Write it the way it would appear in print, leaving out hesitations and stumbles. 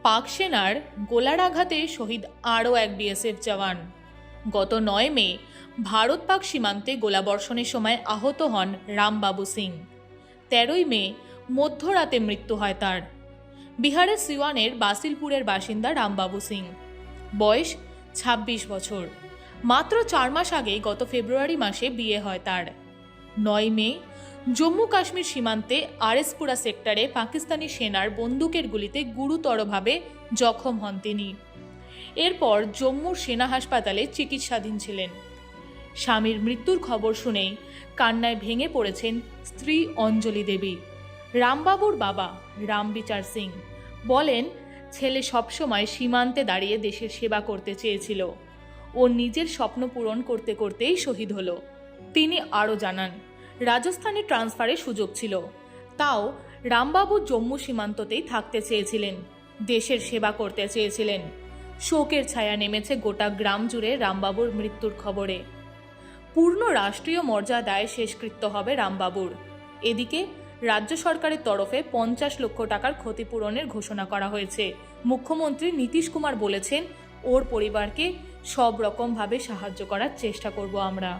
পাক সেনার গোলার আঘাতে শহীদ আরও এক বিএসএফ জওয়ান। গত 9 মে ভারত পাক সীমান্তে গোলাবর্ষণের সময় আহত হন রামবাবু সিং। 13 মে মধ্যরাতে মৃত্যু হয় তার। বিহারের সিওয়ানের বাসিলপুরের বাসিন্দা রামবাবু সিং, বয়স 26 বছর। মাত্র 4 মাস আগে গত ফেব্রুয়ারি মাসে বিয়ে হয় তার। 9 মে জম্মু কাশ্মীর সীমান্তে আরএসপুরা সেক্টরে পাকিস্তানি সেনার বন্দুকের গুলিতে গুরুতরভাবে জখম হন তিনি। এরপর জম্মুর সেনা হাসপাতালে চিকিৎসাধীন ছিলেন। স্বামীর মৃত্যুর খবর শুনেই কান্নায় ভেঙে পড়েছেন স্ত্রী অঞ্জলি দেবী। রামবাবুর বাবা রামবিচার সিং বলেন, ছেলে সবসময় সীমান্তে দাঁড়িয়ে দেশের সেবা করতে চেয়েছিল। ও নিজের স্বপ্ন পূরণ করতে করতেই শহীদ হলো। তিনি আরও জানান, রাজস্থানে ট্রান্সফারের সুযোগ ছিল, তাও রামবাবু জম্মু সীমান্ততেই থাকতে চেয়েছিলেন, দেশের সেবা করতে চেয়েছিলেন। শোকের ছায়া নেমেছে গোটা গ্রাম জুড়ে রামবাবুর মৃত্যুর খবরে। পূর্ণ রাষ্ট্রীয় মর্যাদায় শেষকৃত্য হবে রামবাবুর। এদিকে রাজ্য সরকারের তরফে 50 লক্ষ টাকার ক্ষতিপূরণের ঘোষণা করা হয়েছে। মুখ্যমন্ত্রী নীতিশ কুমার বলেছেন, ওর পরিবারকে সব রকমভাবে সাহায্য করার চেষ্টা করব আমরা।